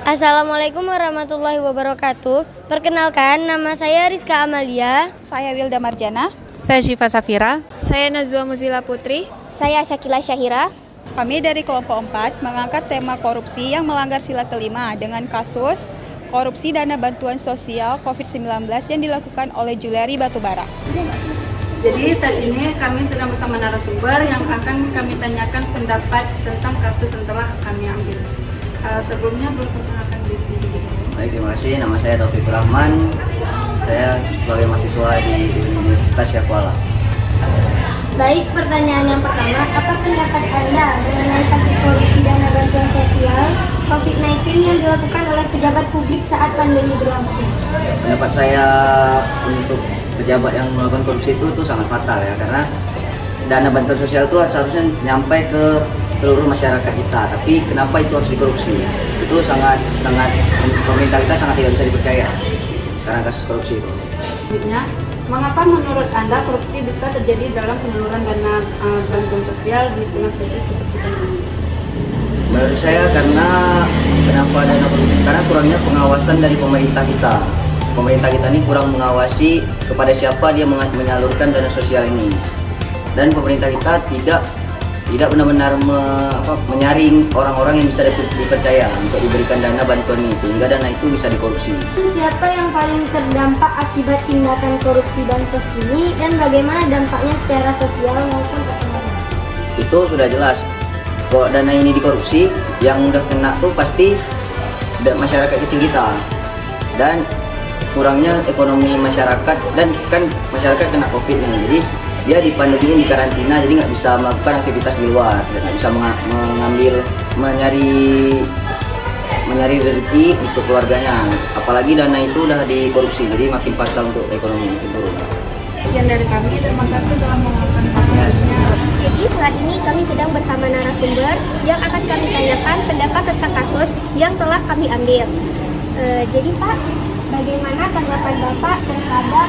Assalamualaikum warahmatullahi wabarakatuh. Perkenalkan, nama saya Rizka Amalia. Saya Wilda Marjana. Saya Syifa Safira. Saya Nazwa Muzila Putri. Saya Syakila Syahira. Kami dari kelompok 4 mengangkat tema korupsi yang melanggar sila kelima dengan kasus korupsi dana bantuan sosial COVID-19 yang dilakukan oleh Juliari Batubara. Jadi saat ini kami sedang bersama narasumber yang akan kami tanyakan pendapat tentang kasus yang telah kami ambil. Sebelumnya belum perkenalkan diri. Baik, terima kasih. Nama saya Taufikur Rahman. Saya sebagai mahasiswa di Universitas Syakuala. Baik, pertanyaan yang pertama, apa pendapat Anda mengenai kasus korupsi dana bantuan sosial COVID-19 yang dilakukan oleh pejabat publik saat pandemi berlangsung? Pendapat saya untuk pejabat yang melakukan korupsi itu sangat fatal ya, karena dana bantuan sosial itu seharusnya nyampe ke seluruh masyarakat kita, tapi kenapa itu harus dikorupsi? Itu sangat pemerintah kita sangat tidak bisa dipercaya karena kasus korupsi itu. Selanjutnya, mengapa menurut Anda korupsi bisa terjadi dalam penyaluran dana bantuan sosial di tengah krisis seperti ini? Menurut saya karena kurangnya pengawasan dari pemerintah kita. Pemerintah kita ini kurang mengawasi kepada siapa dia menyalurkan dana sosial ini, dan pemerintah kita tidak benar-benar menyaring orang-orang yang bisa dipercaya untuk diberikan dana bantuan ini, sehingga dana itu bisa dikorupsi. Siapa yang paling terdampak akibat tindakan korupsi bansos ini dan bagaimana dampaknya secara sosial maupun ekonomi? Itu sudah jelas. Kalau dana ini dikorupsi, yang udah kena tuh pasti masyarakat kecil kita, dan kurangnya ekonomi masyarakat, dan kan masyarakat kena COVID nih, jadi dia di pandemi ini di karantina, jadi nggak bisa melakukan aktivitas di luar, nggak bisa mencari rezeki untuk keluarganya. Apalagi dana itu udah dikorupsi, jadi makin fatal untuk ekonomi, makin turun. Sekian dari kami, terima kasih telah menonton podcastnya. Jadi saat ini kami sedang bersama narasumber yang akan kami tanyakan pendapat tentang kasus yang telah kami ambil. Jadi Pak, bagaimana tanggapan Bapak terhadap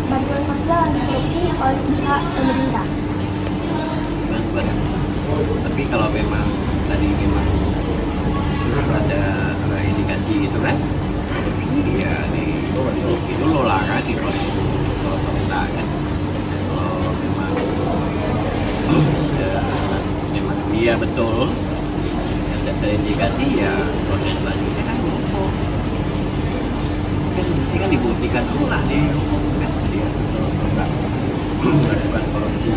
bantuan sosial yang dikorupsi oleh pihak pemerintah? Tapi kalau memang tadi ada indikasi gitu kan, korupsi ya itu lo larang di pemerintah kan. Kalau memang dia betul ada indikasi, ya proses selanjutnya kan hukum. Ini kan dibuktikan dulu lah di hukum kan, dia melakukan korupsi.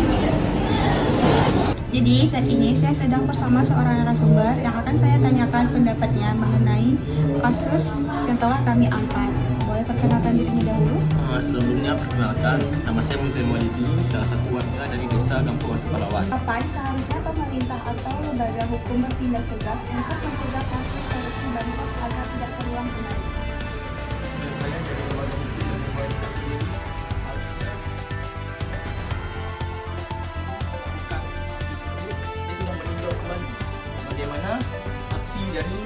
Jadi saat ini saya sedang bersama seorang narasumber yang akan saya tanyakan pendapatnya mengenai kasus yang telah kami angkat. Boleh perkenalkan dirinya dahulu? Sebelumnya perkenalkan, nama saya Muslim Walidi, salah satu warga dari desa Gampungan Kepalawat. Apa seharusnya pemerintah atau lembaga hukum bertindak tegas untuk mencegah kasus korupsi bansos agar tidak terulang kembali? Saya dari lembaga hukum dan pemerintah ini sudah meninjau kembali bagaimana aksi dari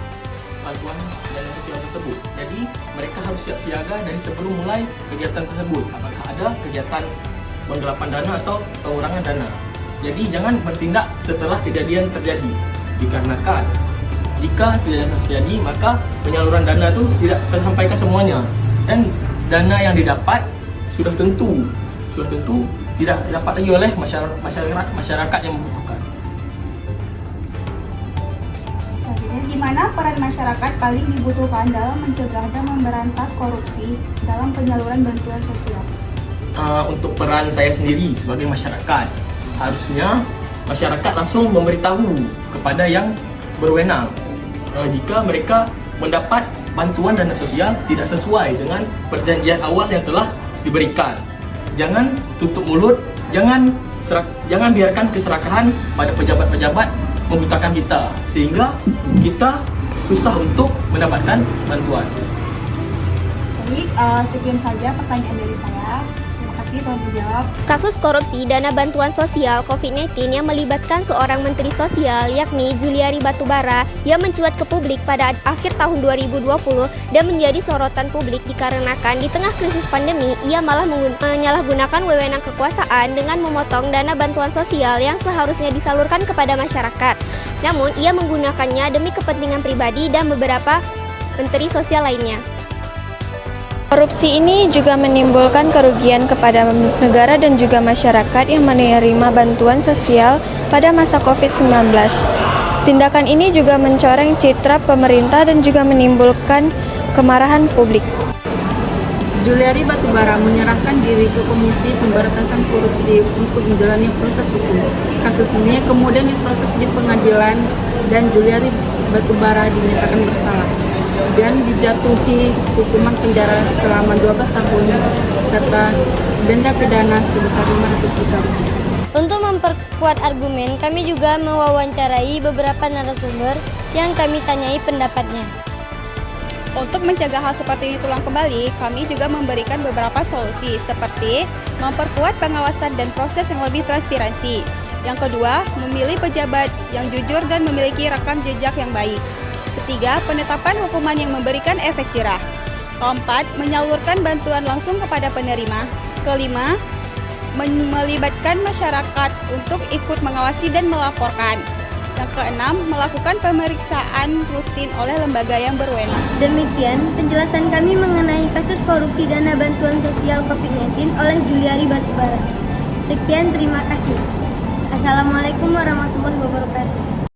bantuan dana sosial tersebut. Jadi mereka harus siap siaga dari sebelum mulai kegiatan tersebut. Apakah ada kegiatan penggelapan dana atau pengurangan dana. Jadi jangan bertindak setelah kejadian terjadi. Dikarenakan jika kejadian terjadi, maka penyaluran dana itu tidak tersampaikan semuanya, dan dana yang didapat sudah tentu tidak didapat lagi oleh masyarakat yang membutuhkan. Di mana peran masyarakat paling dibutuhkan dalam mencegah dan memberantas korupsi dalam penyaluran bantuan sosial? Untuk peran saya sendiri sebagai masyarakat, harusnya masyarakat langsung memberitahu kepada yang berwenang jika mereka mendapat bantuan dana sosial tidak sesuai dengan perjanjian awal yang telah diberikan. Jangan tutup mulut, jangan biarkan keserakahan pada pejabat-pejabat membutakan kita, sehingga kita susah untuk mendapatkan bantuan. Baik, sekian saja pertanyaan dari saya. Terima kasih telah menjawab. Kasus korupsi dana bantuan sosial COVID-19 yang melibatkan seorang menteri sosial yakni Juliari Batubara yang mencuat ke publik pada akhir tahun 2020 dan menjadi sorotan publik dikarenakan di tengah krisis pandemi ia malah menyalahgunakan wewenang kekuasaan dengan memotong dana bantuan sosial yang seharusnya disalurkan kepada masyarakat. Namun ia menggunakannya demi kepentingan pribadi dan beberapa menteri sosial lainnya. Korupsi ini juga menimbulkan kerugian kepada negara dan juga masyarakat yang menerima bantuan sosial pada masa COVID-19. Tindakan ini juga mencoreng citra pemerintah dan juga menimbulkan kemarahan publik. Juliari Batubara menyerahkan diri ke Komisi Pemberantasan Korupsi untuk menjalani proses hukum. Kasus ini kemudian diproses di pengadilan dan Juliari Batubara dinyatakan bersalah dan dijatuhi hukuman penjara selama 12 tahun serta denda pidana sebesar 500 juta rupiah. Untuk memperkuat argumen, kami juga mewawancarai beberapa narasumber yang kami tanyai pendapatnya. Untuk mencegah hal seperti ini terulang kembali, kami juga memberikan beberapa solusi seperti memperkuat pengawasan dan proses yang lebih transparansi. Yang kedua, memilih pejabat yang jujur dan memiliki rekam jejak yang baik. Ketiga, penetapan hukuman yang memberikan efek jerah. Keempat, menyalurkan bantuan langsung kepada penerima. Kelima, melibatkan masyarakat untuk ikut mengawasi dan melaporkan. Yang keenam, melakukan pemeriksaan rutin oleh lembaga yang berwenang. Demikian penjelasan kami mengenai kasus korupsi dana bantuan sosial COVID-19 oleh Juliari Batubara. Sekian, terima kasih. Assalamualaikum warahmatullahi wabarakatuh.